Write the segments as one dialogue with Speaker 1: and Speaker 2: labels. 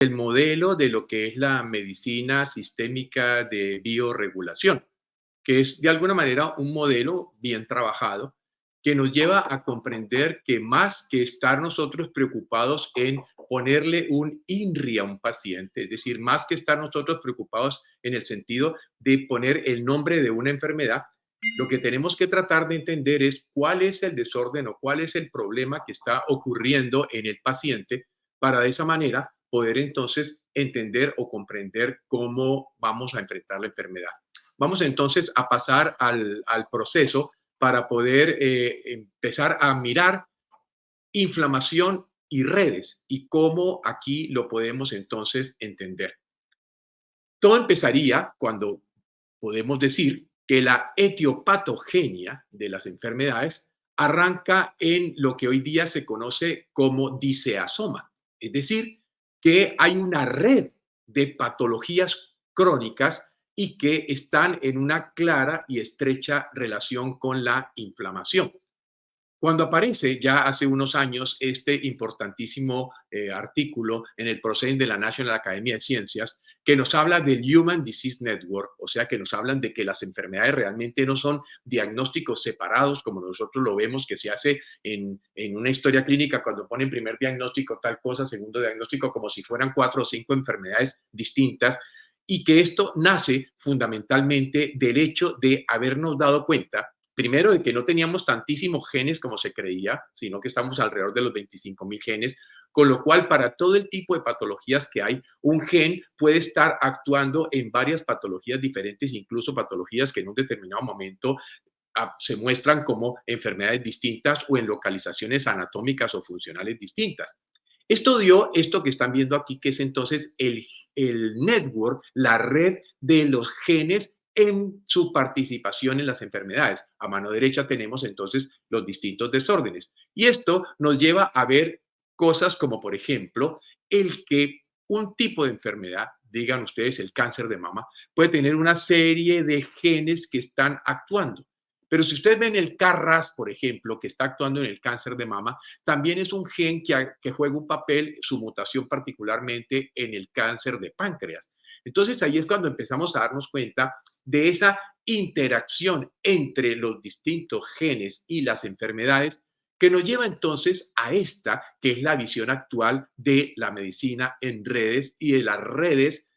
Speaker 1: el modelo de lo que es la medicina sistémica de bioregulación, que es de alguna manera un modelo bien trabajado que nos lleva a comprender que más que estar nosotros preocupados en ponerle un INRI a un paciente, es decir, más que estar nosotros preocupados en el sentido de poner el nombre de una enfermedad, lo que tenemos que tratar de entender es cuál es el desorden o cuál es el problema que está ocurriendo en el paciente para de esa manera poder entonces entender o comprender cómo vamos a enfrentar la enfermedad. Vamos entonces a pasar al proceso para poder empezar a mirar inflamación y redes y cómo aquí lo podemos entonces entender. Todo empezaría cuando podemos decir que la etiopatogenia de las enfermedades arranca en lo que hoy día se conoce como diseasoma, es decir, que hay una red de patologías crónicas y que están en una clara y estrecha relación con la inflamación. Cuando aparece ya hace unos años este importantísimo artículo en el Proceeding de la National Academy of Sciences que nos habla del Human Disease Network, o sea que nos hablan de que las enfermedades realmente no son diagnósticos separados como nosotros lo vemos que se hace en una historia clínica cuando ponen primer diagnóstico tal cosa, segundo diagnóstico como si fueran 4 o 5 enfermedades distintas y que esto nace fundamentalmente del hecho de habernos dado cuenta primero, de que no teníamos tantísimos genes como se creía, sino que estamos alrededor de los 25.000 genes, con lo cual para todo el tipo de patologías que hay, un gen puede estar actuando en varias patologías diferentes, incluso patologías que en un determinado momento se muestran como enfermedades distintas o en localizaciones anatómicas o funcionales distintas. Esto dio esto que están viendo aquí, que es entonces el network, la red de los genes en su participación en las enfermedades. A mano derecha tenemos entonces los distintos desórdenes. Y esto nos lleva a ver cosas como, por ejemplo, el que un tipo de enfermedad, digan ustedes el cáncer de mama, puede tener una serie de genes que están actuando. Pero si ustedes ven el KRAS, por ejemplo, que está actuando en el cáncer de mama, también es un gen que juega un papel, su mutación particularmente en el cáncer de páncreas. Entonces ahí es cuando empezamos a darnos cuenta de esa interacción entre los distintos genes y las enfermedades que nos lleva entonces a esta, que es la visión actual de la medicina en redes y de las redes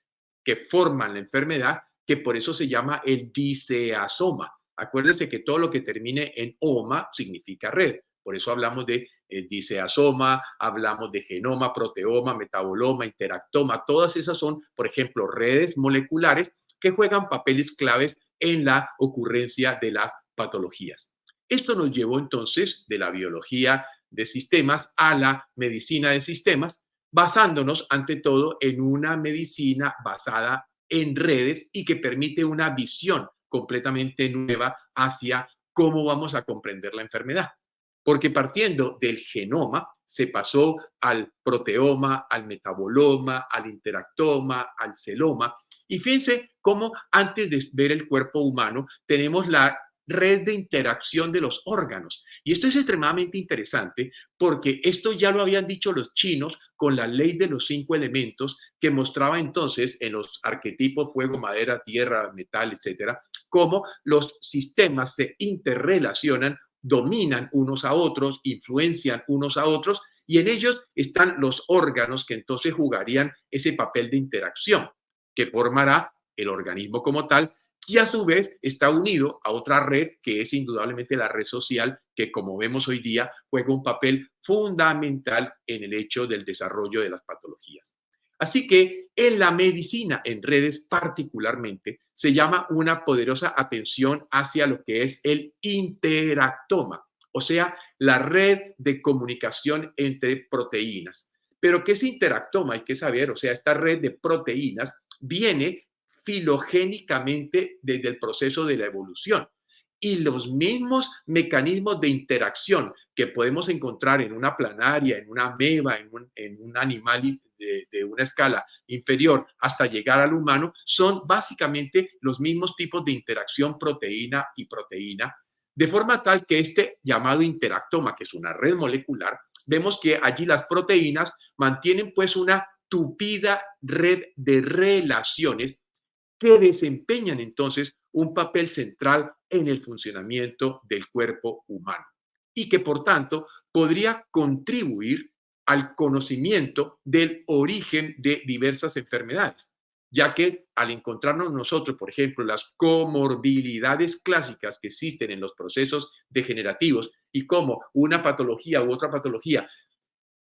Speaker 1: que forman la enfermedad, que por eso se llama el diseasoma. Acuérdense que todo lo que termine en oma significa red. Por eso hablamos de diseasoma, hablamos de genoma, proteoma, metaboloma, interactoma. Todas esas son, por ejemplo, redes moleculares que juegan papeles claves en la ocurrencia de las patologías. Esto nos llevó entonces de la biología de sistemas a la medicina de sistemas, basándonos ante todo en una medicina basada en redes y que permite una visión completamente nueva hacia cómo vamos a comprender la enfermedad. Porque partiendo del genoma se pasó al proteoma, al metaboloma, al interactoma, al celoma. Y fíjense cómo antes de ver el cuerpo humano tenemos la red de interacción de los órganos. Y esto es extremadamente interesante porque esto ya lo habían dicho los chinos con la ley de los 5 elementos que mostraba entonces en los arquetipos fuego, madera, tierra, metal, etcétera, cómo los sistemas se interrelacionan, dominan unos a otros, influencian unos a otros y en ellos están los órganos que entonces jugarían ese papel de interacción que formará el organismo como tal, y a su vez está unido a otra red que es indudablemente la red social, que como vemos hoy día juega un papel fundamental en el hecho del desarrollo de las patologías. Así que en la medicina en redes particularmente se llama una poderosa atención hacia lo que es el interactoma, o sea, la red de comunicación entre proteínas. Pero ¿qué es interactoma? Hay que saber, o sea, esta red de proteínas viene filogénicamente desde el proceso de la evolución. Y los mismos mecanismos de interacción que podemos encontrar en una planaria, en una ameba, en un animal de una escala inferior hasta llegar al humano, son básicamente los mismos tipos de interacción proteína y proteína, de forma tal que este llamado interactoma, que es una red molecular, vemos que allí las proteínas mantienen pues una tupida red de relaciones que desempeñan entonces un papel central en el funcionamiento del cuerpo humano y que por tanto podría contribuir al conocimiento del origen de diversas enfermedades, ya que al encontrarnos nosotros, por ejemplo, las comorbilidades clásicas que existen en los procesos degenerativos y cómo una patología u otra patología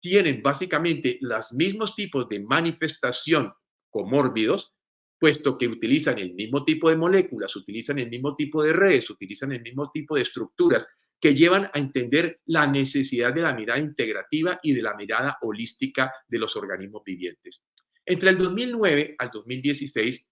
Speaker 1: tienen básicamente los mismos tipos de manifestación comórbidos, puesto que utilizan el mismo tipo de moléculas, utilizan el mismo tipo de redes, utilizan el mismo tipo de estructuras que llevan a entender la necesidad de la mirada integrativa y de la mirada holística de los organismos vivientes. Entre el 2009 al 2016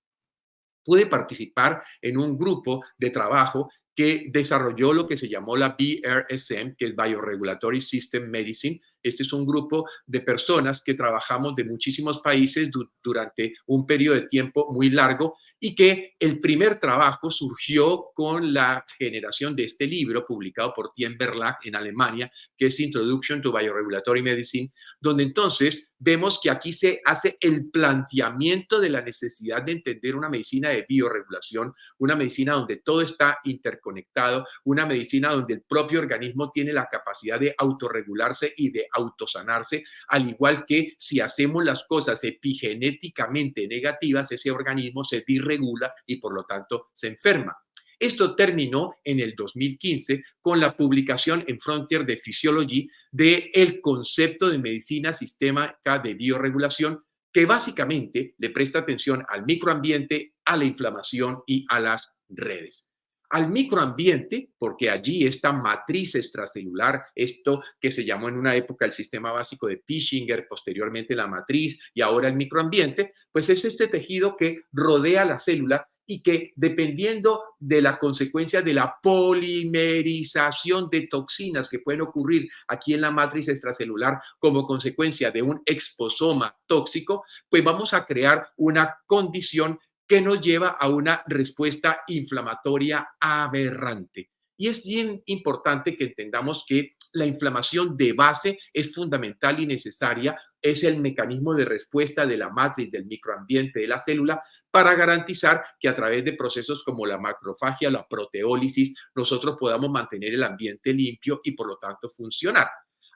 Speaker 1: pude participar en un grupo de trabajo que desarrolló lo que se llamó la BRSM, que es Bioregulatory System Medicine. Este es un grupo de personas que trabajamos de muchísimos países durante un periodo de tiempo muy largo y que el primer trabajo surgió con la generación de este libro publicado por Tien Verlag en Alemania, que es Introduction to Bioregulatory Medicine, donde entonces vemos que aquí se hace el planteamiento de la necesidad de entender una medicina de bioregulación, una medicina donde todo está interconectado, una medicina donde el propio organismo tiene la capacidad de autorregularse y de autosanarse, al igual que si hacemos las cosas epigenéticamente negativas, ese organismo se disregula y por lo tanto se enferma. Esto terminó en el 2015 con la publicación en Frontier de Physiology del concepto de medicina sistémica de bioregulación, que básicamente le presta atención al microambiente, a la inflamación y a las redes. Al microambiente, porque allí esta matriz extracelular, esto que se llamó en una época el sistema básico de Pischinger, posteriormente la matriz y ahora el microambiente, pues es este tejido que rodea la célula y que dependiendo de la consecuencia de la polimerización de toxinas que pueden ocurrir aquí en la matriz extracelular como consecuencia de un exposoma tóxico, pues vamos a crear una condición que nos lleva a una respuesta inflamatoria aberrante. Y es bien importante que entendamos que la inflamación de base es fundamental y necesaria, es el mecanismo de respuesta de la matriz del microambiente de la célula para garantizar que a través de procesos como la macrofagia, la proteólisis, nosotros podamos mantener el ambiente limpio y por lo tanto funcionar.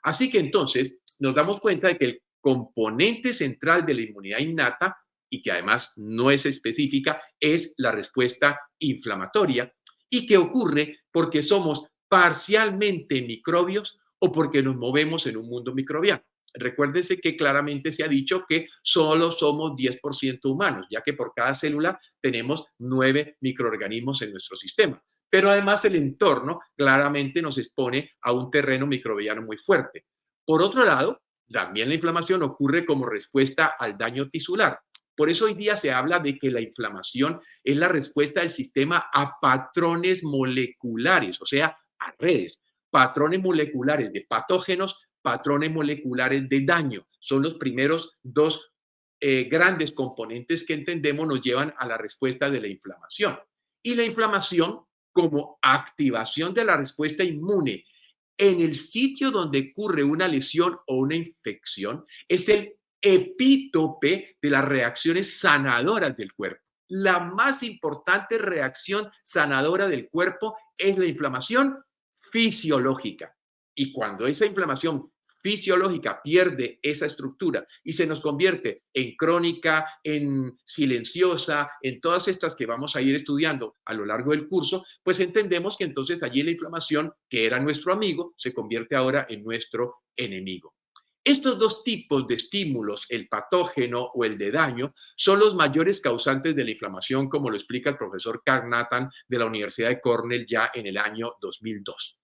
Speaker 1: Así que entonces nos damos cuenta de que el componente central de la inmunidad innata y que además no es específica, es la respuesta inflamatoria y que ocurre porque somos parcialmente microbios o porque nos movemos en un mundo microbiano. Recuérdense que claramente se ha dicho que solo somos 10% humanos, ya que por cada célula tenemos 9 microorganismos en nuestro sistema. Pero además el entorno claramente nos expone a un terreno microbiano muy fuerte. Por otro lado, también la inflamación ocurre como respuesta al daño tisular. Por eso hoy día se habla de que la inflamación es la respuesta del sistema a patrones moleculares, o sea, a redes, patrones moleculares de patógenos, patrones moleculares de daño. Son los primeros dos grandes componentes que entendemos nos llevan a la respuesta de la inflamación. Y la inflamación como activación de la respuesta inmune en el sitio donde ocurre una lesión o una infección es el epítope de las reacciones sanadoras del cuerpo. La más importante reacción sanadora del cuerpo es la inflamación fisiológica. Y cuando esa inflamación fisiológica pierde esa estructura y se nos convierte en crónica, en silenciosa, en todas estas que vamos a ir estudiando a lo largo del curso, pues entendemos que entonces allí la inflamación, que era nuestro amigo, se convierte ahora en nuestro enemigo. Estos dos tipos de estímulos, el patógeno o el de daño, son los mayores causantes de la inflamación, como lo explica el profesor Karl Nathan de la Universidad de Cornell ya en el año 2002.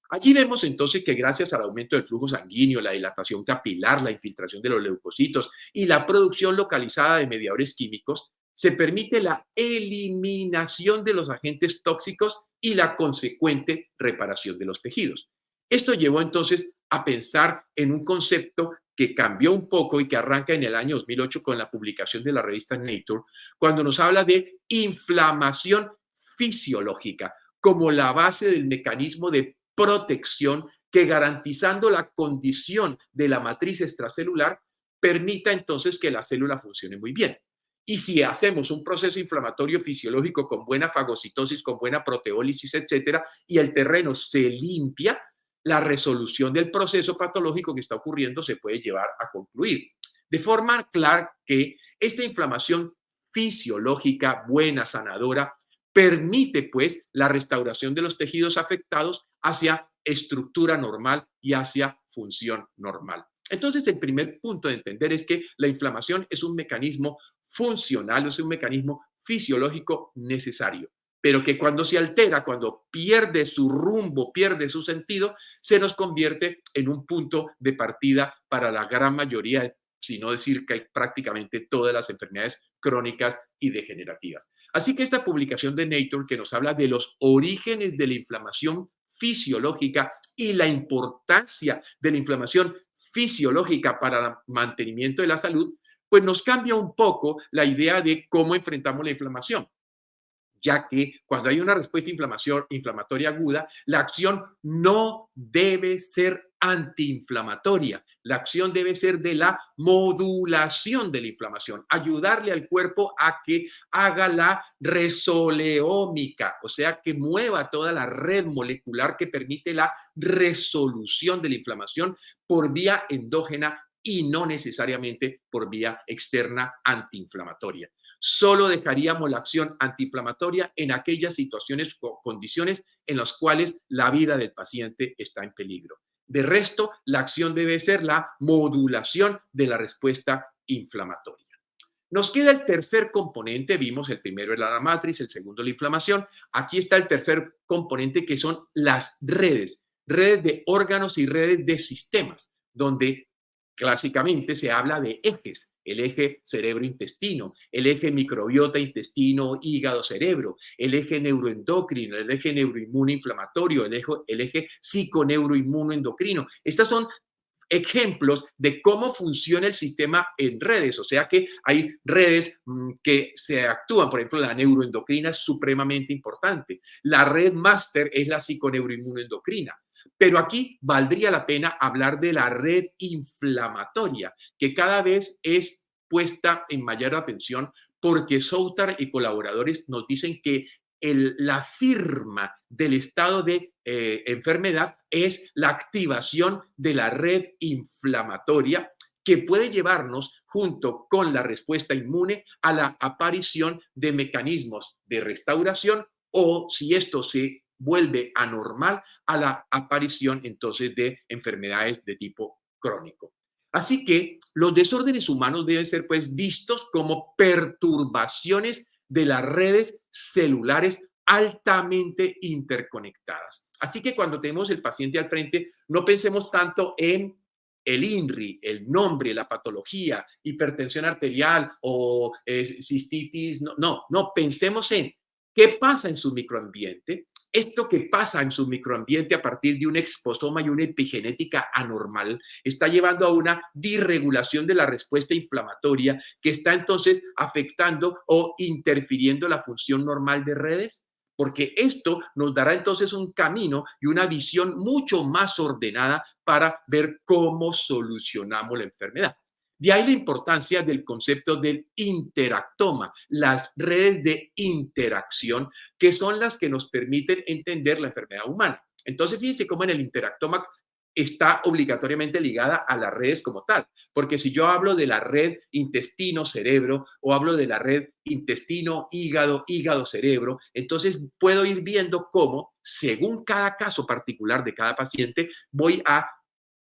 Speaker 1: Allí vemos entonces que gracias al aumento del flujo sanguíneo, la dilatación capilar, la infiltración de los leucocitos y la producción localizada de mediadores químicos, se permite la eliminación de los agentes tóxicos y la consecuente reparación de los tejidos. Esto llevó entonces a pensar en un concepto que cambió un poco y que arranca en el año 2008 con la publicación de la revista Nature, cuando nos habla de inflamación fisiológica como la base del mecanismo de protección que garantizando la condición de la matriz extracelular permita entonces que la célula funcione muy bien. Y si hacemos un proceso inflamatorio fisiológico con buena fagocitosis, con buena proteólisis, etcétera, y el terreno se limpia, la resolución del proceso patológico que está ocurriendo se puede llevar a concluir. De forma clara que esta inflamación fisiológica, buena, sanadora, permite pues la restauración de los tejidos afectados hacia estructura normal y hacia función normal. Entonces, el primer punto de entender es que la inflamación es un mecanismo funcional, es un mecanismo fisiológico necesario, pero que cuando se altera, cuando pierde su rumbo, pierde su sentido, se nos convierte en un punto de partida para la gran mayoría, si no decir que prácticamente todas las enfermedades crónicas y degenerativas. Así que esta publicación de Nature que nos habla de los orígenes de la inflamación fisiológica y la importancia de la inflamación fisiológica para el mantenimiento de la salud, pues nos cambia un poco la idea de cómo enfrentamos la inflamación, ya que cuando hay una respuesta inflamatoria aguda, la acción no debe ser antiinflamatoria. La acción debe ser de la modulación de la inflamación, ayudarle al cuerpo a que haga la resoleómica, o sea, que mueva toda la red molecular que permite la resolución de la inflamación por vía endógena y no necesariamente por vía externa antiinflamatoria. Solo dejaríamos la acción antiinflamatoria en aquellas situaciones o condiciones en las cuales la vida del paciente está en peligro. De resto, la acción debe ser la modulación de la respuesta inflamatoria. Nos queda el tercer componente, vimos el primero era la matriz, el segundo la inflamación. Aquí está el tercer componente que son las redes, redes de órganos y redes de sistemas, donde clásicamente se habla de ejes, el eje cerebro-intestino, el eje microbiota, intestino, hígado, cerebro, el eje neuroendocrino, el eje neuroinmunoinflamatorio, el eje psiconeuroinmunoendocrino. Estas son ejemplos de cómo funciona el sistema en redes, o sea que hay redes que se actúan, por ejemplo, la neuroendocrina es supremamente importante, la red máster es la psiconeuroinmunoendocrina, pero aquí valdría la pena hablar de la red inflamatoria, que cada vez es puesta en mayor atención porque Soutar y colaboradores nos dicen que la firma del estado de enfermedad es la activación de la red inflamatoria que puede llevarnos junto con la respuesta inmune a la aparición de mecanismos de restauración o si esto se vuelve anormal a la aparición entonces de enfermedades de tipo crónico. Así que los desórdenes humanos deben ser pues vistos como perturbaciones de las redes celulares altamente interconectadas. Así que cuando tenemos el paciente al frente, no pensemos tanto en el INRI, el nombre, la patología, hipertensión arterial o cistitis, no, pensemos en qué pasa en su microambiente. Esto que pasa en su microambiente a partir de un exposoma y una epigenética anormal está llevando a una disregulación de la respuesta inflamatoria que está entonces afectando o interfiriendo la función normal de redes, porque esto nos dará entonces un camino y una visión mucho más ordenada para ver cómo solucionamos la enfermedad. De ahí la importancia del concepto del interactoma, las redes de interacción, que son las que nos permiten entender la enfermedad humana. Entonces, fíjense cómo en el interactoma está obligatoriamente ligada a las redes como tal, porque si yo hablo de la red intestino-cerebro o hablo de la red intestino-hígado, hígado-cerebro, entonces puedo ir viendo cómo, según cada caso particular de cada paciente, voy a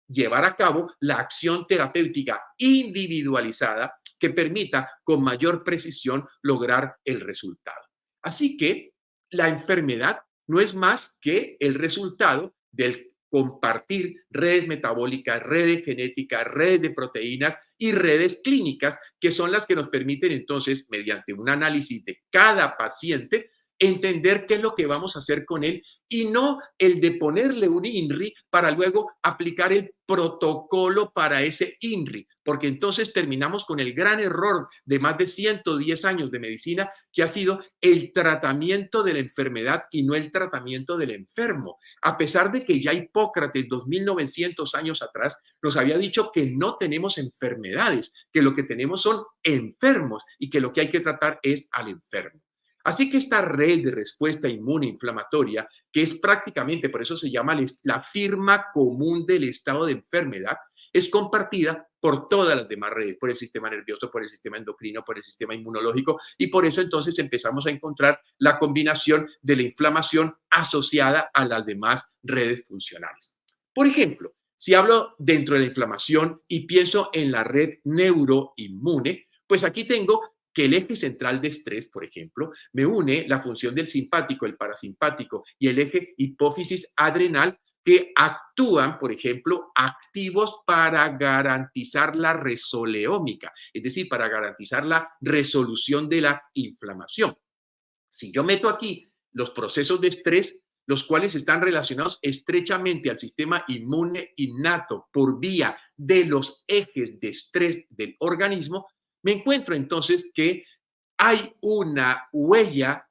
Speaker 1: llevar a cabo la acción terapéutica individualizada que permita con mayor precisión lograr el resultado. Así que la enfermedad no es más que el resultado del compartir redes metabólicas, redes genéticas, redes de proteínas y redes clínicas, que son las que nos permiten entonces, mediante un análisis de cada paciente, entender qué es lo que vamos a hacer con él y no el de ponerle un INRI para luego aplicar el protocolo para ese INRI, porque entonces terminamos con el gran error de más de 110 años de medicina, que ha sido el tratamiento de la enfermedad y no el tratamiento del enfermo. A pesar de que ya Hipócrates, 2900 años atrás, nos había dicho que no tenemos enfermedades, que lo que tenemos son enfermos y que lo que hay que tratar es al enfermo. Así que esta red de respuesta inmune inflamatoria, que es prácticamente, por eso se llama la firma común del estado de enfermedad, es compartida por todas las demás redes, por el sistema nervioso, por el sistema endocrino, por el sistema inmunológico, y por eso entonces empezamos a encontrar la combinación de la inflamación asociada a las demás redes funcionales. Por ejemplo, si hablo dentro de la inflamación y pienso en la red neuroinmune, pues aquí tengo que el eje central de estrés, por ejemplo, me une la función del simpático, el parasimpático y el eje hipófisis adrenal que actúan, por ejemplo, activos para garantizar la resoleómica, es decir, para garantizar la resolución de la inflamación. Si yo meto aquí los procesos de estrés, los cuales están relacionados estrechamente al sistema inmune innato por vía de los ejes de estrés del organismo, me encuentro entonces que hay una huella,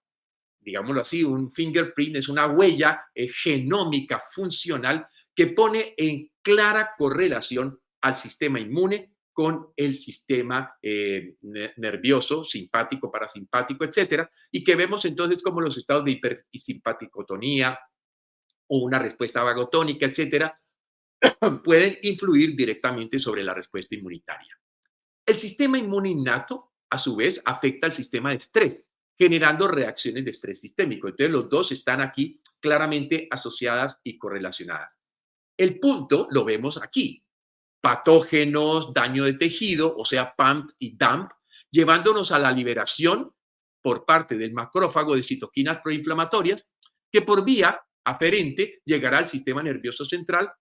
Speaker 1: digámoslo así, un fingerprint, es una huella genómica funcional que pone en clara correlación al sistema inmune con el sistema nervioso, simpático, parasimpático, etcétera, y que vemos entonces como los estados de hipersimpaticotonía o una respuesta vagotónica, etcétera, pueden influir directamente sobre la respuesta inmunitaria. El sistema inmune innato, a su vez, afecta al sistema de estrés, generando reacciones de estrés sistémico. Entonces, los dos están aquí claramente asociadas y correlacionadas. El punto lo vemos aquí. Patógenos, daño de tejido, o sea, PAMP y DAMP, llevándonos a la liberación por parte del macrófago de citoquinas proinflamatorias, que por vía aferente llegará al sistema nervioso central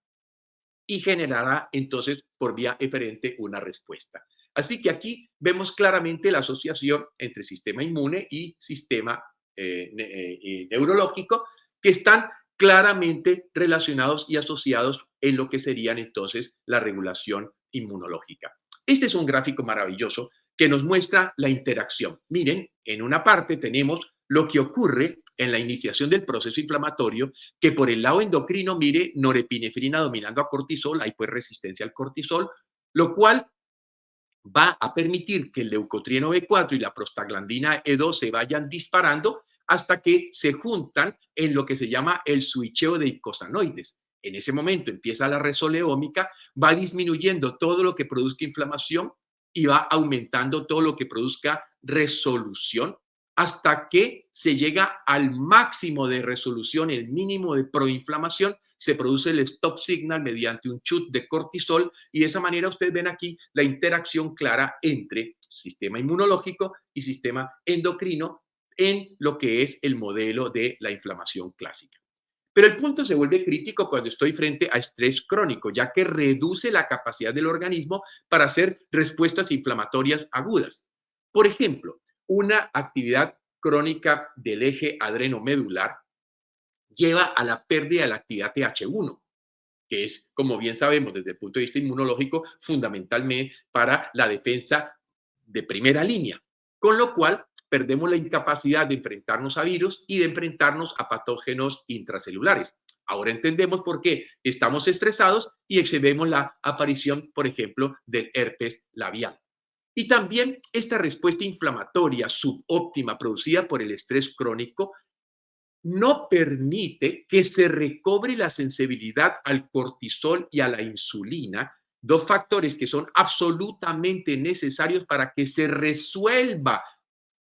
Speaker 1: y generará entonces por vía eferente una respuesta. Así que aquí vemos claramente la asociación entre sistema inmune y sistema neurológico, que están claramente relacionados y asociados en lo que serían entonces la regulación inmunológica. Este es un gráfico maravilloso que nos muestra la interacción. Miren, en una parte tenemos lo que ocurre en la iniciación del proceso inflamatorio, que por el lado endocrino, mire, norepinefrina dominando a cortisol, hay pues resistencia al cortisol, lo cual va a permitir que el leucotrieno B4 y la prostaglandina E2 se vayan disparando hasta que se juntan en lo que se llama el switcheo de icosanoides. En ese momento empieza la resoleómica, va disminuyendo todo lo que produzca inflamación y va aumentando todo lo que produzca resolución hasta que se llega al máximo de resolución, el mínimo de proinflamación, se produce el stop signal mediante un chute de cortisol y de esa manera ustedes ven aquí la interacción clara entre sistema inmunológico y sistema endocrino en lo que es el modelo de la inflamación clásica. Pero el punto se vuelve crítico cuando estoy frente a estrés crónico, ya que reduce la capacidad del organismo para hacer respuestas inflamatorias agudas. Por ejemplo, una actividad crónica del eje adrenomedular lleva a la pérdida de la actividad TH1, que es, como bien sabemos, desde el punto de vista inmunológico, fundamentalmente para la defensa de primera línea, con lo cual perdemos la incapacidad de enfrentarnos a virus y de enfrentarnos a patógenos intracelulares. Ahora entendemos por qué estamos estresados y exhibimos la aparición, por ejemplo, del herpes labial. Y también esta respuesta inflamatoria subóptima producida por el estrés crónico no permite que se recobre la sensibilidad al cortisol y a la insulina, dos factores que son absolutamente necesarios para que se resuelva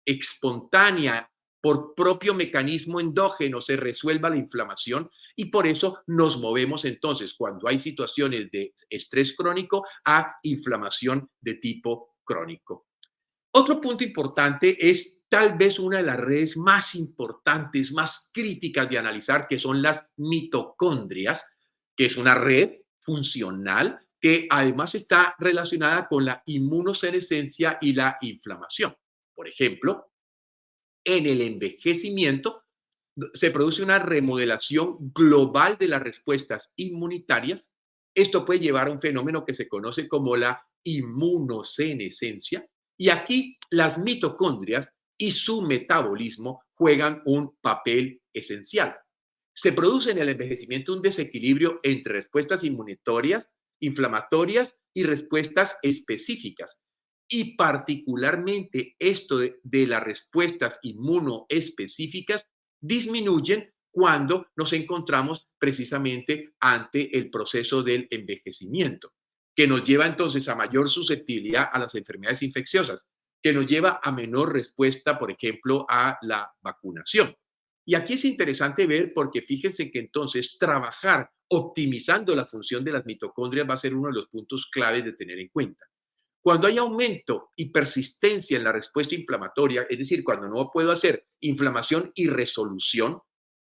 Speaker 1: espontánea por propio mecanismo endógeno, se resuelva la inflamación y por eso nos movemos entonces cuando hay situaciones de estrés crónico a inflamación de tipo crónico. Otro punto importante es tal vez una de las redes más importantes, más críticas de analizar, que son las mitocondrias, que es una red funcional que además está relacionada con la inmunosenescencia y la inflamación. Por ejemplo, En el envejecimiento se produce una remodelación global de las respuestas inmunitarias. Esto puede llevar a un fenómeno que se conoce como la inmunosenescencia. Y aquí las mitocondrias y su metabolismo juegan un papel esencial. Se produce en el envejecimiento un desequilibrio entre respuestas inmunitorias, inflamatorias y respuestas específicas. Y particularmente esto de las respuestas inmunoespecíficas disminuyen cuando nos encontramos precisamente ante el proceso del envejecimiento, que nos lleva entonces a mayor susceptibilidad a las enfermedades infecciosas, que nos lleva a menor respuesta, por ejemplo, a la vacunación. Y aquí es interesante ver porque fíjense que entonces trabajar optimizando la función de las mitocondrias va a ser uno de los puntos claves de tener en cuenta. Cuando hay aumento y persistencia en la respuesta inflamatoria, es decir, cuando no puedo hacer inflamación y resolución,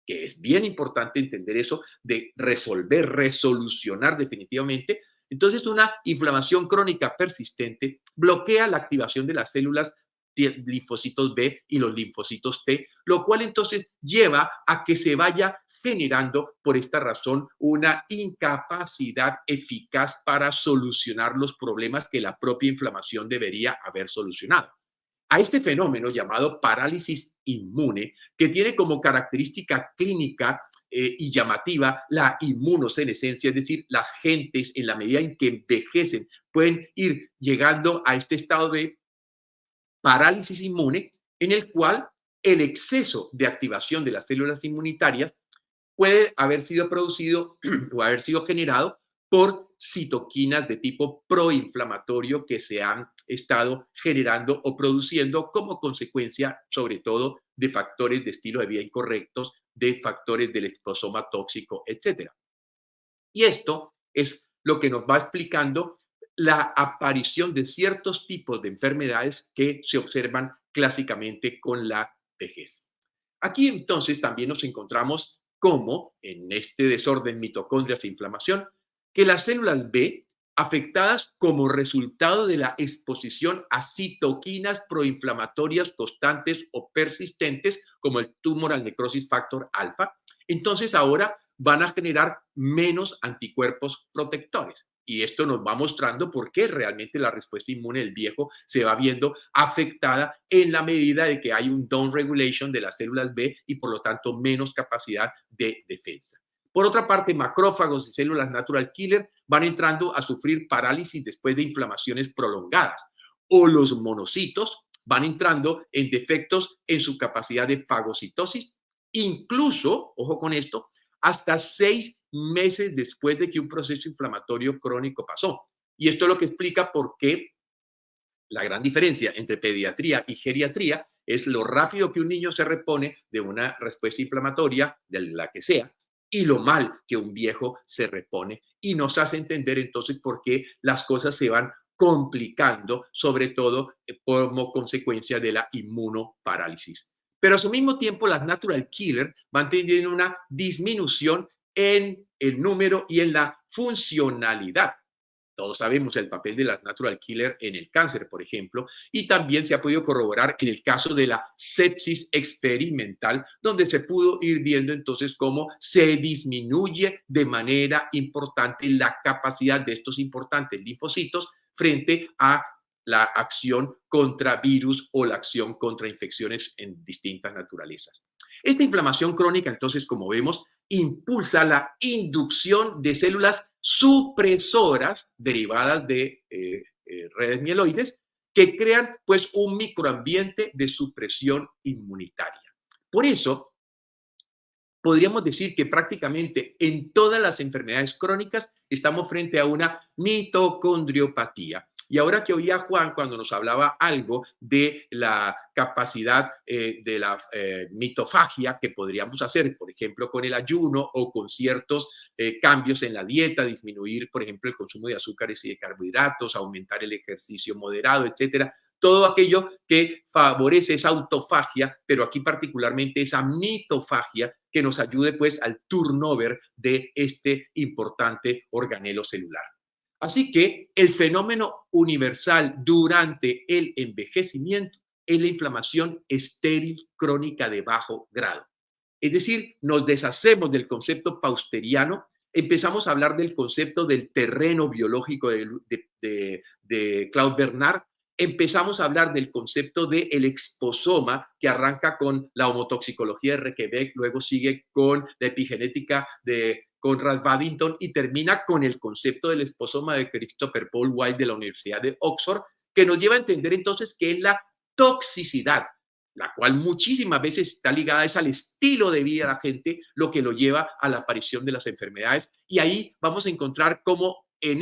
Speaker 1: que es bien importante entender eso, de resolver, resolucionar definitivamente, entonces una inflamación crónica persistente bloquea la activación de las células linfocitos B y los linfocitos T, lo cual entonces lleva a que se vaya generando por esta razón una incapacidad eficaz para solucionar los problemas que la propia inflamación debería haber solucionado. A este fenómeno llamado parálisis inmune, que tiene como característica clínica y llamativa la inmunosenescencia, es decir, las gentes en la medida en que envejecen pueden ir llegando a este estado de parálisis inmune en el cual el exceso de activación de las células inmunitarias puede haber sido producido o haber sido generado por citoquinas de tipo proinflamatorio que se han estado generando o produciendo como consecuencia, sobre todo, de factores de estilo de vida incorrectos, de factores del exposoma tóxico, etcétera. Y esto es lo que nos va explicando la aparición de ciertos tipos de enfermedades que se observan clásicamente con la vejez. Aquí entonces también nos encontramos como en este desorden mitocondrias e inflamación, que las células B afectadas como resultado de la exposición a citoquinas proinflamatorias constantes o persistentes, como el tumoral necrosis factor alfa, entonces ahora van a generar menos anticuerpos protectores. Y esto nos va mostrando por qué realmente la respuesta inmune del viejo se va viendo afectada en la medida de que hay un down regulation de las células B y por lo tanto menos capacidad de defensa. Por otra parte, macrófagos y células natural killer van entrando a sufrir parálisis después de inflamaciones prolongadas. O los monocitos van entrando en defectos en su capacidad de fagocitosis, incluso, ojo con esto, hasta 6 meses después de que un proceso inflamatorio crónico pasó. Y esto es lo que explica por qué la gran diferencia entre pediatría y geriatría es lo rápido que un niño se repone de una respuesta inflamatoria, de la que sea, y lo mal que un viejo se repone. Y nos hace entender entonces por qué las cosas se van complicando, sobre todo como consecuencia de la inmunoparálisis. Pero a su mismo tiempo, las natural killer van teniendo una disminución en el número y en la funcionalidad. Todos sabemos el papel de las natural killer en el cáncer, por ejemplo, y también se ha podido corroborar en el caso de la sepsis experimental, donde se pudo ir viendo entonces cómo se disminuye de manera importante la capacidad de estos importantes linfocitos frente a la acción contra virus o la acción contra infecciones en distintas naturalezas. Esta inflamación crónica, entonces, como vemos, impulsa la inducción de células supresoras derivadas de redes mieloides que crean pues un microambiente de supresión inmunitaria. Por eso, podríamos decir que prácticamente en todas las enfermedades crónicas estamos frente a una mitocondriopatía. Y ahora que oía a Juan cuando nos hablaba algo de la capacidad de la mitofagia que podríamos hacer, por ejemplo, con el ayuno o con ciertos cambios en la dieta, disminuir, por ejemplo, el consumo de azúcares y de carbohidratos, aumentar el ejercicio moderado, etcétera. Todo aquello que favorece esa autofagia, pero aquí particularmente esa mitofagia que nos ayude pues al turnover de este importante organelo celular. Así que el fenómeno universal durante el envejecimiento es la inflamación estéril crónica de bajo grado. Es decir, nos deshacemos del concepto pausteriano, empezamos a hablar del concepto del terreno biológico de Claude Bernard, empezamos a hablar del concepto del exposoma, que arranca con la homotoxicología de Requebec, luego sigue con la epigenética de Conrad Babington y termina con el concepto del exposoma de Christopher Paul White de la Universidad de Oxford, que nos lleva a entender entonces qué es la toxicidad, la cual muchísimas veces está ligada es al estilo de vida de la gente, lo que lo lleva a la aparición de las enfermedades. Y ahí vamos a encontrar cómo en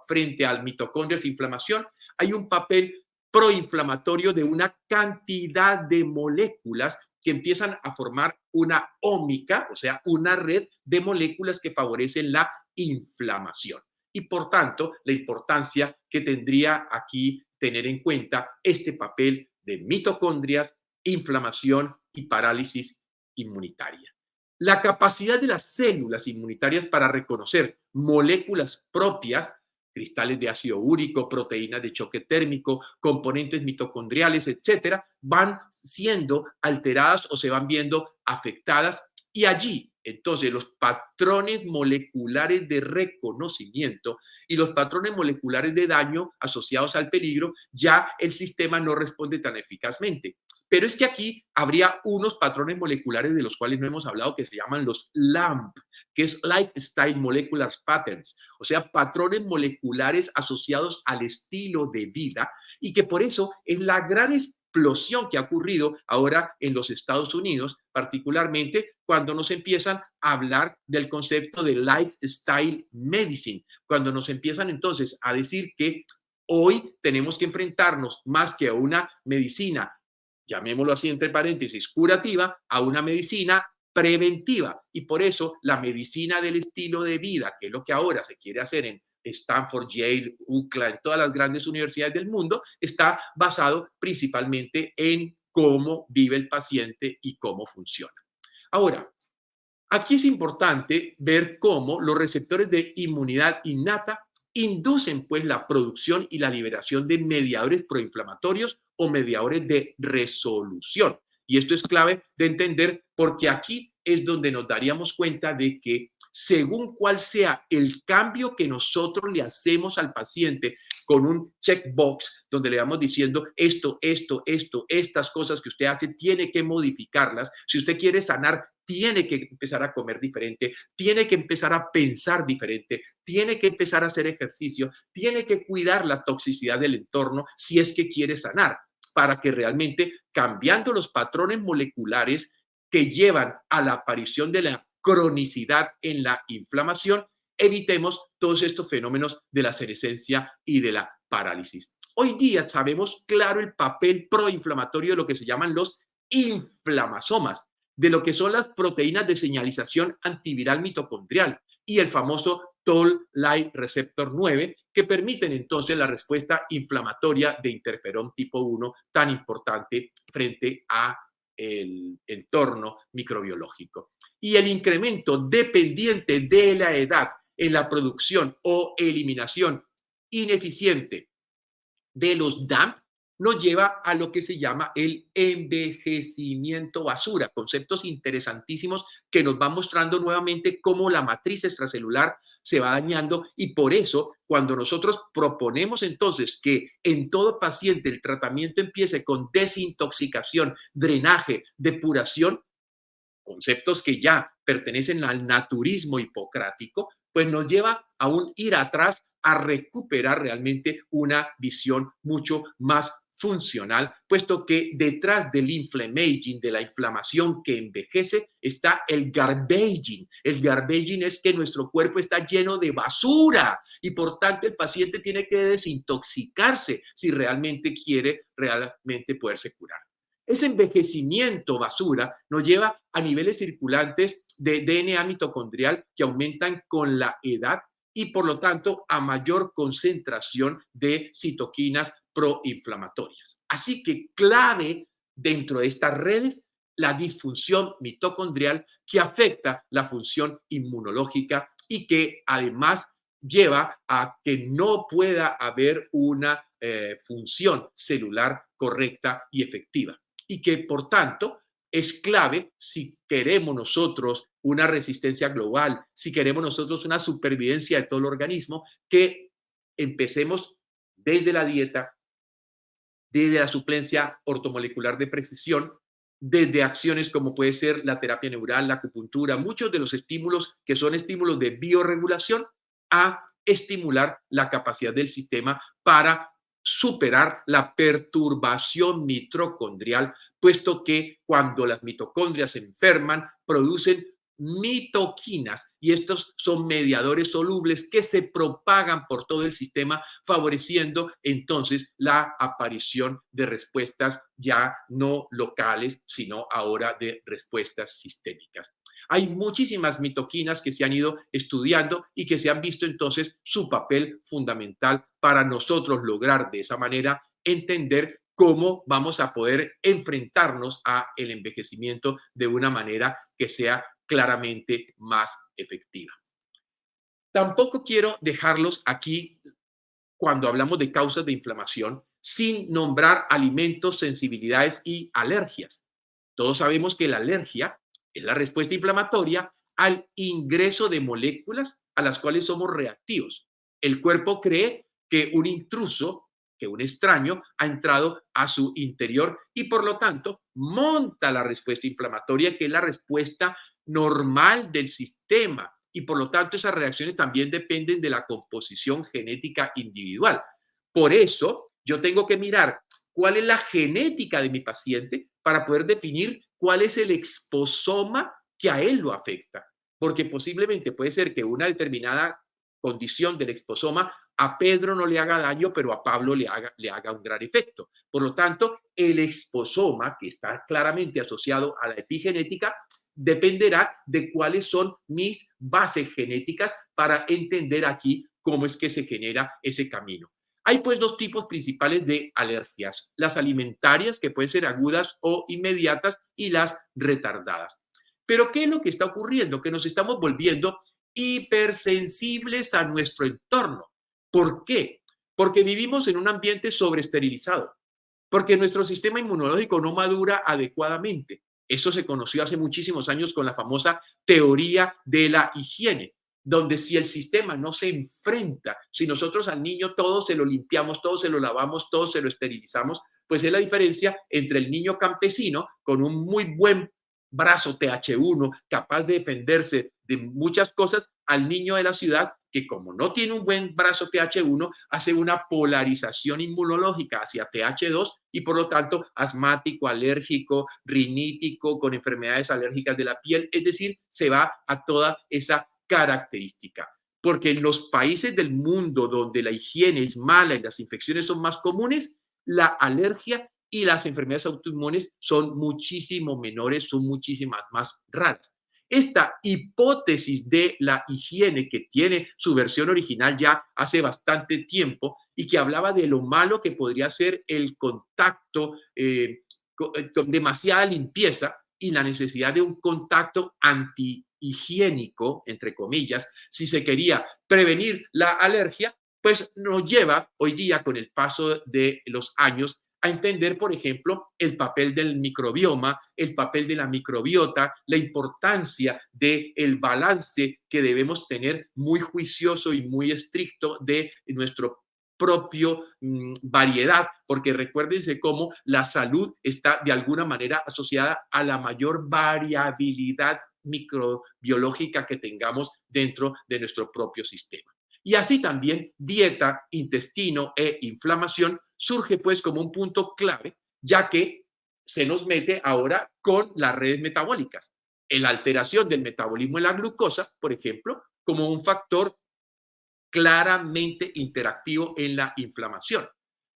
Speaker 1: frente al mitocondrias de inflamación, hay un papel proinflamatorio de una cantidad de moléculas que empiezan a formar una ómica, o sea, una red de moléculas que favorecen la inflamación. Y por tanto, la importancia que tendría aquí tener en cuenta este papel de mitocondrias, inflamación y parálisis inmunitaria. La capacidad de las células inmunitarias para reconocer moléculas propias, cristales de ácido úrico, proteínas de choque térmico, componentes mitocondriales, etcétera, van siendo alteradas o se van viendo afectadas. Y allí, entonces, los patrones moleculares de reconocimiento y los patrones moleculares de daño asociados al peligro, ya el sistema no responde tan eficazmente. Pero es que aquí habría unos patrones moleculares de los cuales no hemos hablado que se llaman los LAMP, que es Lifestyle Molecular Patterns, o sea, patrones moleculares asociados al estilo de vida y que por eso es la gran explosión que ha ocurrido ahora en los Estados Unidos, particularmente cuando nos empiezan a hablar del concepto de lifestyle medicine, cuando nos empiezan entonces a decir que hoy tenemos que enfrentarnos más que a una medicina, llamémoslo así entre paréntesis, curativa, a una medicina preventiva. Y por eso la medicina del estilo de vida, que es lo que ahora se quiere hacer en Stanford, Yale, UCLA, en todas las grandes universidades del mundo, está basado principalmente en cómo vive el paciente y cómo funciona. Ahora, aquí es importante ver cómo los receptores de inmunidad innata inducen pues la producción y la liberación de mediadores proinflamatorios o mediadores de resolución. Y esto es clave de entender porque aquí es donde nos daríamos cuenta de que según cuál sea el cambio que nosotros le hacemos al paciente con un checkbox donde le vamos diciendo estas cosas que usted hace, tiene que modificarlas. Si usted quiere sanar, tiene que empezar a comer diferente, tiene que empezar a pensar diferente, tiene que empezar a hacer ejercicio, tiene que cuidar la toxicidad del entorno si es que quiere sanar, para que realmente cambiando los patrones moleculares que llevan a la aparición de la cronicidad en la inflamación, evitemos todos estos fenómenos de la senescencia y de la parálisis. Hoy día sabemos claro el papel proinflamatorio de lo que se llaman los inflamasomas, de lo que son las proteínas de señalización antiviral mitocondrial y el famoso Toll-like receptor 9, que permiten entonces la respuesta inflamatoria de interferón tipo 1 tan importante frente a el entorno microbiológico. Y el incremento dependiente de la edad en la producción o eliminación ineficiente de los DAMP nos lleva a lo que se llama el envejecimiento basura, conceptos interesantísimos que nos van mostrando nuevamente cómo la matriz extracelular se va dañando y por eso cuando nosotros proponemos entonces que en todo paciente el tratamiento empiece con desintoxicación, drenaje, depuración, conceptos que ya pertenecen al naturismo hipocrático, pues nos lleva a un ir atrás a recuperar realmente una visión mucho más funcional, puesto que detrás del inflammaging, de la inflamación que envejece, está el garbaging. El garbaging es que nuestro cuerpo está lleno de basura y por tanto el paciente tiene que desintoxicarse si realmente quiere realmente poderse curar. Ese envejecimiento basura nos lleva a niveles circulantes de DNA mitocondrial que aumentan con la edad y por lo tanto a mayor concentración de citoquinas proinflamatorias. Así que clave dentro de estas redes la disfunción mitocondrial que afecta la función inmunológica y que además lleva a que no pueda haber una función celular correcta y efectiva. Y que, por tanto, es clave si queremos nosotros una resistencia global, si queremos nosotros una supervivencia de todo el organismo, que empecemos desde la dieta, desde la suplencia ortomolecular de precisión, desde acciones como puede ser la terapia neural, la acupuntura, muchos de los estímulos que son estímulos de biorregulación, a estimular la capacidad del sistema para superar la perturbación mitocondrial, puesto que cuando las mitocondrias se enferman, producen mitoquinas y estos son mediadores solubles que se propagan por todo el sistema, favoreciendo entonces la aparición de respuestas ya no locales, sino ahora de respuestas sistémicas. Hay muchísimas mitoquinas que se han ido estudiando y que se han visto entonces su papel fundamental para nosotros lograr de esa manera entender cómo vamos a poder enfrentarnos a el envejecimiento de una manera que sea claramente más efectiva. Tampoco quiero dejarlos aquí cuando hablamos de causas de inflamación sin nombrar alimentos, sensibilidades y alergias. Todos sabemos que la alergia es la respuesta inflamatoria al ingreso de moléculas a las cuales somos reactivos. El cuerpo cree que un intruso, que un extraño ha entrado a su interior y por lo tanto monta la respuesta inflamatoria, que es la respuesta normal del sistema. Y por lo tanto esas reacciones también dependen de la composición genética individual. Por eso yo tengo que mirar cuál es la genética de mi paciente para poder definir cuál es el exposoma que a él lo afecta. Porque posiblemente puede ser que una determinada condición del exposoma a Pedro no le haga daño, pero a Pablo le haga un gran efecto. Por lo tanto, el exposoma, que está claramente asociado a la epigenética, dependerá de cuáles son mis bases genéticas para entender aquí cómo es que se genera ese camino. Hay pues dos tipos principales de alergias, las alimentarias, que pueden ser agudas o inmediatas, y las retardadas. Pero ¿qué es lo que está ocurriendo? Que nos estamos volviendo hipersensibles a nuestro entorno. ¿Por qué? Porque vivimos en un ambiente sobreesterilizado, porque nuestro sistema inmunológico no madura adecuadamente. Eso se conoció hace muchísimos años con la famosa teoría de la higiene, donde si el sistema no se enfrenta, si nosotros al niño todo se lo limpiamos, todo se lo lavamos, todo se lo esterilizamos, pues es la diferencia entre el niño campesino con un muy buen brazo TH1, capaz de defenderse de muchas cosas, al niño de la ciudad que como no tiene un buen brazo TH1, hace una polarización inmunológica hacia TH2 y por lo tanto asmático, alérgico, rinítico, con enfermedades alérgicas de la piel, es decir, se va a toda esa característica. Porque en los países del mundo donde la higiene es mala y las infecciones son más comunes, la alergia y las enfermedades autoinmunes son muchísimo menores, son muchísimas más raras. Esta hipótesis de la higiene, que tiene su versión original ya hace bastante tiempo y que hablaba de lo malo que podría ser el contacto con demasiada limpieza y la necesidad de un contacto antihigiénico, entre comillas, si se quería prevenir la alergia, pues nos lleva hoy día, con el paso de los años, a entender, por ejemplo, el papel del microbioma, el papel de la microbiota, la importancia del balance que debemos tener muy juicioso y muy estricto de nuestro propio variedad, porque recuérdense cómo la salud está de alguna manera asociada a la mayor variabilidad microbiológica que tengamos dentro de nuestro propio sistema. Y así también dieta, intestino e inflamación surge pues como un punto clave, ya que se nos mete ahora con las redes metabólicas. La alteración del metabolismo de la glucosa, por ejemplo, como un factor claramente interactivo en la inflamación,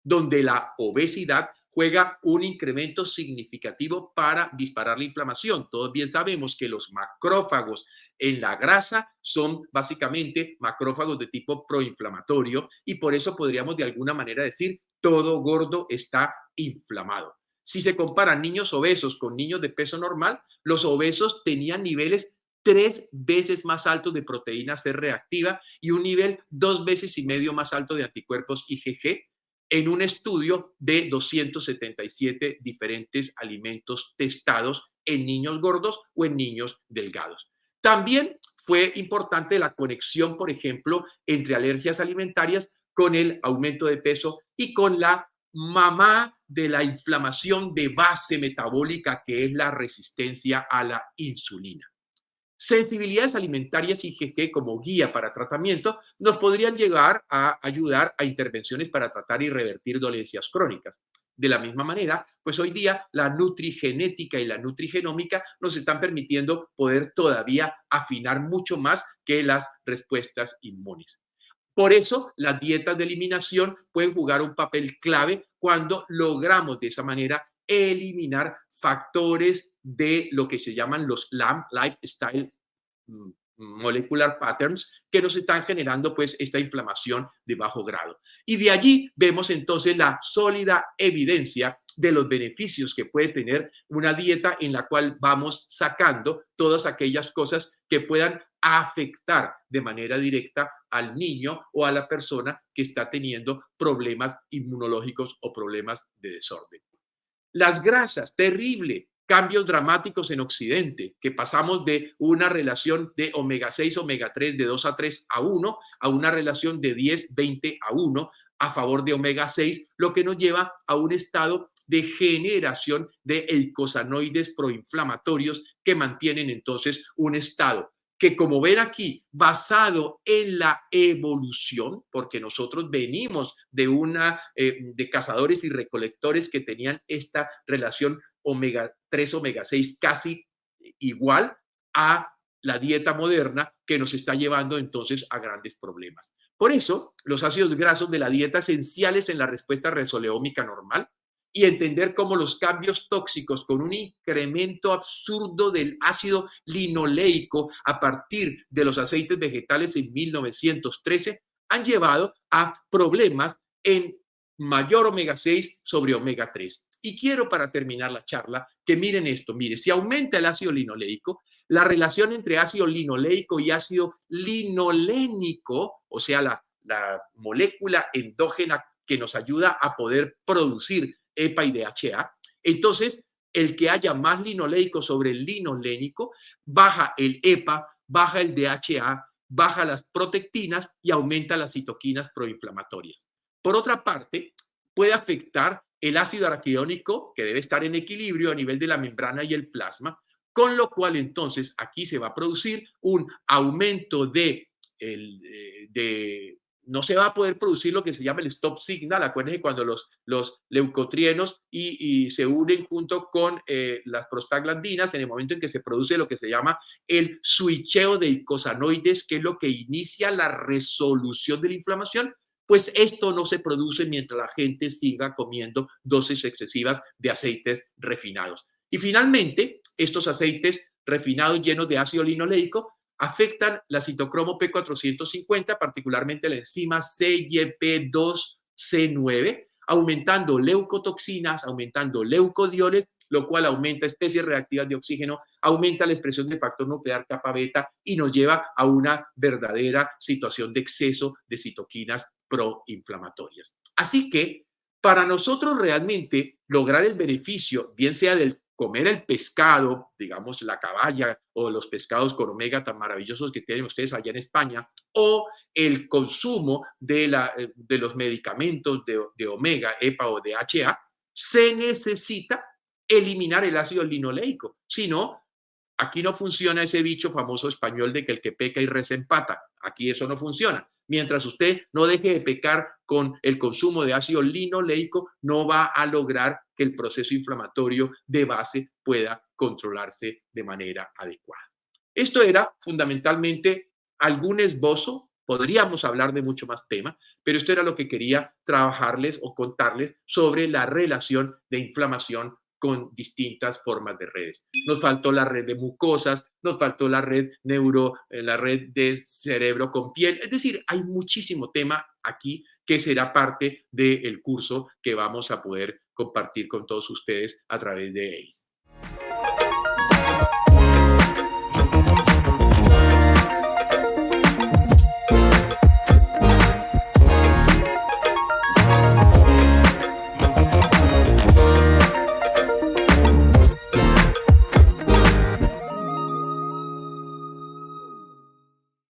Speaker 1: donde la obesidad juega un incremento significativo para disparar la inflamación. Todos bien sabemos que los macrófagos en la grasa son básicamente macrófagos de tipo proinflamatorio y por eso podríamos de alguna manera decir todo gordo está inflamado. Si se comparan niños obesos con niños de peso normal, los obesos tenían niveles 3 veces más altos de proteína C reactiva y un nivel 2,5 veces más alto de anticuerpos IgG, en un estudio de 277 diferentes alimentos testados en niños gordos o en niños delgados. También fue importante la conexión, por ejemplo, entre alergias alimentarias con el aumento de peso y con la mamá de la inflamación de base metabólica, que es la resistencia a la insulina. Sensibilidades alimentarias IgG como guía para tratamiento nos podrían llegar a ayudar a intervenciones para tratar y revertir dolencias crónicas. De la misma manera, pues hoy día la nutrigenética y la nutrigenómica nos están permitiendo poder todavía afinar mucho más que las respuestas inmunes. Por eso, las dietas de eliminación pueden jugar un papel clave cuando logramos de esa manera eliminar factores de lo que se llaman los LAM, Lifestyle Molecular Patterns, que nos están generando pues esta inflamación de bajo grado. Y de allí vemos entonces la sólida evidencia de los beneficios que puede tener una dieta en la cual vamos sacando todas aquellas cosas que puedan afectar de manera directa al niño o a la persona que está teniendo problemas inmunológicos o problemas de desorden. Las grasas, terrible, cambios dramáticos en Occidente, que pasamos de una relación de omega 6, omega 3 de 2 a 3 a 1 a una relación de 10, 20 a 1 a favor de omega 6, lo que nos lleva a un estado de generación de eicosanoides proinflamatorios que mantienen entonces un estado que, como ven aquí, basado en la evolución, porque nosotros venimos de cazadores y recolectores que tenían esta relación omega 3, omega 6 casi igual a la dieta moderna que nos está llevando entonces a grandes problemas. Por eso, los ácidos grasos de la dieta esenciales en la respuesta resoleómica normal y entender cómo los cambios tóxicos con un incremento absurdo del ácido linoleico a partir de los aceites vegetales en 1913 han llevado a problemas en mayor omega 6 sobre omega 3. Y quiero para terminar la charla que miren esto, mire, si aumenta el ácido linoleico, la relación entre ácido linoleico y ácido linolénico, o sea, la molécula endógena que nos ayuda a poder producir EPA y DHA, entonces el que haya más linoleico sobre el linolénico, baja el EPA, baja el DHA, baja las protectinas y aumenta las citoquinas proinflamatorias. Por otra parte, puede afectar el ácido araquidónico, que debe estar en equilibrio a nivel de la membrana y el plasma, con lo cual entonces aquí se va a producir un aumento no se va a poder producir lo que se llama el stop signal. Acuérdense cuando los leucotrienos y se unen junto con las prostaglandinas en el momento en que se produce lo que se llama el switcheo de eicosanoides, que es lo que inicia la resolución de la inflamación. Pues esto no se produce mientras la gente siga comiendo dosis excesivas de aceites refinados. Y finalmente, estos aceites refinados llenos de ácido linoleico afectan la citocromo P450, particularmente la enzima CYP2C9, aumentando leucotoxinas, aumentando leucodiones, lo cual aumenta especies reactivas de oxígeno, aumenta la expresión del factor nuclear kappa beta y nos lleva a una verdadera situación de exceso de citoquinas proinflamatorias. Así que para nosotros realmente lograr el beneficio, bien sea del comer el pescado, digamos la caballa o los pescados con omega tan maravillosos que tienen ustedes allá en España, o el consumo de los medicamentos de omega, EPA o DHA, se necesita eliminar el ácido linoleico. Si no, aquí no funciona ese dicho famoso español de que el que peca y reza empata. Aquí eso no funciona. Mientras usted no deje de pecar con el consumo de ácido linoleico, no va a lograr que el proceso inflamatorio de base pueda controlarse de manera adecuada. Esto era fundamentalmente algún esbozo. Podríamos hablar de mucho más tema, pero esto era lo que quería trabajarles o contarles sobre la relación de inflamación con distintas formas de redes. Nos faltó la red de mucosas, nos faltó la red la red de cerebro con piel. Es decir, hay muchísimo tema aquí que será parte del curso que vamos a poder compartir con todos ustedes a través de ACE.